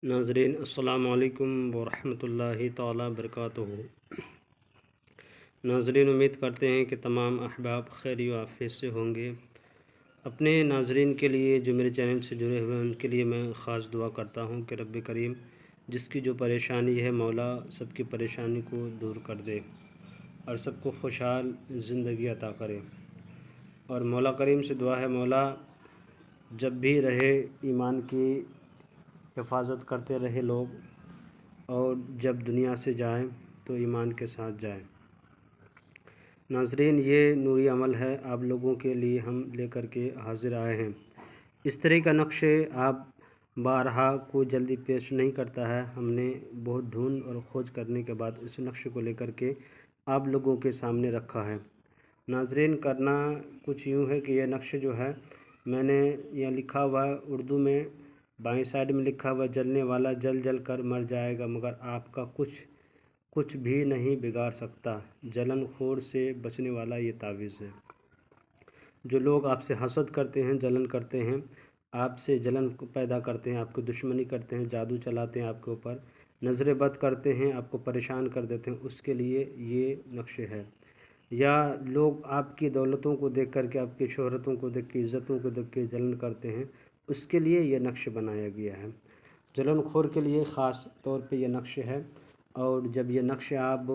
नाज़रीन अस्सलामु अलैकुम वरहमतुल्लाहि ताला बरकातुहू। नाज़रीन उम्मीद करते हैं कि तमाम अहबाब खैर व आफियत से होंगे। अपने नाज़रीन के लिए जो मेरे चैनल से जुड़े हुए हैं उनके लिए मैं ख़ास दुआ करता हूँ कि रब्बे करीम जिसकी जो परेशानी है मौला सबकी परेशानी को दूर कर दे और सबको खुशहाल ज़िंदगी अता करे। और मौला करीम से दुआ है मौला जब भी रहे ईमान की हिफाजत करते रहे लोग और जब दुनिया से जाएं तो ईमान के साथ जाएं। नाज़रीन ये नूरी अमल है आप लोगों के लिए हम लेकर के हाज़िर आए हैं। इस तरह का नक्शे आप बारहा कोई जल्दी पेश नहीं करता है। हमने बहुत ढूंढ और खोज करने के बाद इस नक्शे को लेकर के आप लोगों के सामने रखा है। नाज़रीन करना कुछ यूँ है कि यह नक्शे जो है मैंने यहाँ लिखा हुआ है उर्दू में, बाईं साइड में लिखा हुआ जलने वाला जल जल कर मर जाएगा मगर आपका कुछ भी नहीं बिगाड़ सकता। जलन खोर से बचने वाला ये तावीज़ है। जो लोग आपसे हसद करते हैं, जलन करते हैं, आपसे जलन पैदा करते हैं, आपको दुश्मनी करते हैं, जादू चलाते हैं आपके ऊपर, नज़र बद करते हैं, आपको परेशान कर देते हैं, उसके लिए ये नक्शे है। या लोग आपकी दौलतों को देख कर के, आपकी शोहरतों को देख के, इज़्ज़तों को देख के जलन करते हैं, उसके लिए ये नक्श बनाया गया है। जलन खोर के लिए ख़ास तौर पे ये नक्श है। और जब ये नक्श आप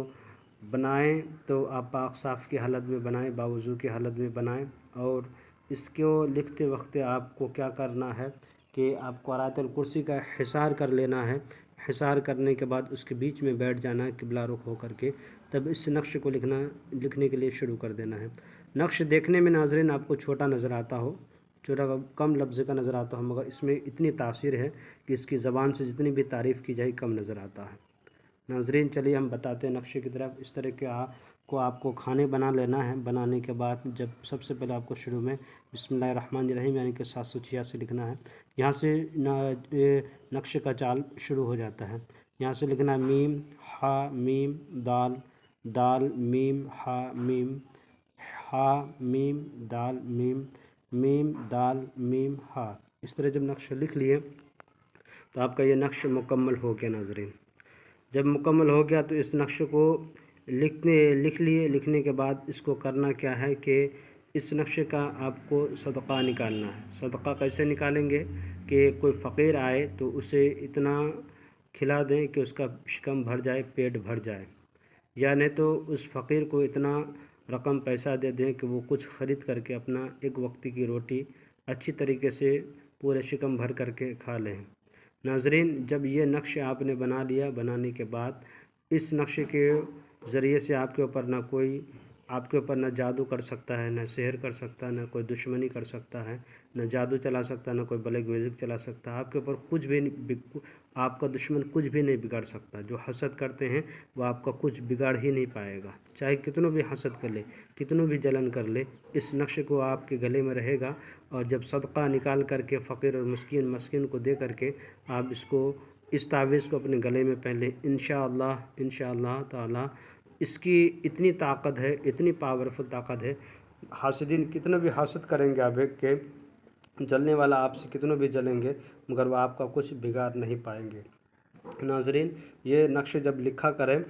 बनाएं तो आप पाक साफ़ की हालत में बनाएं, बावज़ू की हालत में बनाएं। और इसको लिखते वक्त आपको क्या करना है कि आपको आयतुल कुर्सी का हिसार कर लेना है। हिसार करने के बाद उसके बीच में बैठ जाना है किबला रुख हो करके, तब इस नक्श को लिखने के लिए शुरू कर देना है। नक्श देखने में नाज़रीन आपको छोटा नज़र आता हो, छोटा कम लफ्ज़ का नज़र आता हो, मगर इसमें इतनी तासीर है कि इसकी ज़बान से जितनी भी तारीफ़ की जाए कम नज़र आता है। नाज़रीन चलिए हम बताते हैं नक्शे की तरफ। इस तरह के आपको खाने बना लेना है। बनाने के बाद जब सबसे पहले आपको शुरू में बिस्मिल्लाहिर्रहमानिर्रहीम यानी कि 786 लिखना है। यहाँ से नक्शे का चाल शुरू हो जाता है। यहाँ से लिखना मीम हा मीम दाल, दाल मीम हा मीम, हा मीम दाल मीम, मीम दाल मीम हा। इस तरह जब नक्शा लिख लिए तो आपका ये नक्श मुकम्मल हो गया। नाज़रीन जब मुकम्मल हो गया तो इस नक्शे को लिखने के बाद इसको करना क्या है कि इस नक्शे का आपको सदक़ा निकालना है। सदक़ा कैसे निकालेंगे कि कोई फ़कीर आए तो उसे इतना खिला दें कि उसका शिकम भर जाए, पेट भर जाए, या नहीं तो उस फ़कीर को इतना रकम पैसा दे दें कि वो कुछ ख़रीद करके अपना एक वक्ती की रोटी अच्छी तरीके से पूरे शिकम भर करके खा लें। नाज़रीन जब ये नक्श आपने बना लिया, बनाने के बाद इस नक्शे के ज़रिए से आपके ऊपर न जादू कर सकता है, न सेहर कर सकता है, न कोई दुश्मनी कर सकता है, न जादू चला सकता है, न कोई ब्लैक म्यूज़िक चला सकता है। आपके ऊपर कुछ भी नहीं, आपका दुश्मन कुछ भी नहीं बिगाड़ सकता। जो हसद करते हैं वो आपका कुछ बिगाड़ ही नहीं पाएगा। चाहे कितनों भी हसद कर ले, कितनों भी जलन कर ले, इस नक्शे को आपके गले में रहेगा। और जब सदक़ा निकाल करके फ़कीर और मस्कीन को दे करके आप इस तावीज़ को अपने गले में पहन लें। इंशाअल्लाह ताला इसकी इतनी ताकत है, इतनी पावरफुल ताकत है, हासिदीन कितना भी हासद करेंगे आप के जलने वाला आपसे कितनों भी जलेंगे मगर वह आपका कुछ बिगाड़ नहीं पाएंगे। नाज़रीन ये नक्श जब लिखा करें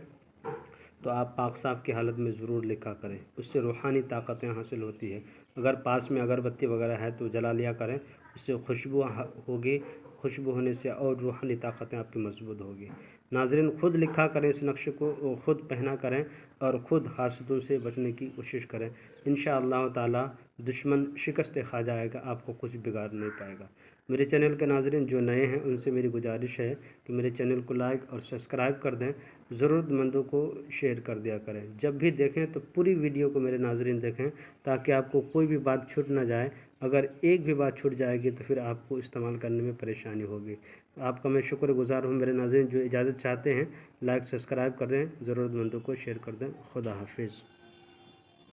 तो आप पाक साफ़ की हालत में ज़रूर लिखा करें, उससे रूहानी ताकतें हासिल होती है। अगर पास में अगरबत्ती वगैरह है तो जला लिया करें, इससे खुशबू होगी, खुशबू होने से और रूहानी ताकतें आपकी मजबूत होगी। नाज़रीन ख़ुद लिखा करें इस नक्शे को, ख़ुद पहना करें और ख़ुद हासदों से बचने की कोशिश करें। इंशाअल्लाह ताला दुश्मन शिकस्त खा जाएगा, आपको कुछ बिगाड़ नहीं पाएगा। मेरे चैनल के नाज़रीन जो नए हैं उनसे मेरी गुजारिश है कि मेरे चैनल को लाइक और सब्सक्राइब कर दें, ज़रूरतमंदों को शेयर कर दिया करें। जब भी देखें तो पूरी वीडियो को मेरे नाज़रीन देखें ताकि आपको कोई भी बात छूट ना जाए। अगर एक भी बात छूट जाएगी तो फिर आपको इस्तेमाल करने में परेशानी होगी। आपका मैं शुक्रगुज़ार हूँ मेरे नाज़रीन जो इजाज़त चाहते हैं लाइक सब्सक्राइब कर दें, ज़रूरतमंदों को शेयर कर दें। खुदा हाफिज़।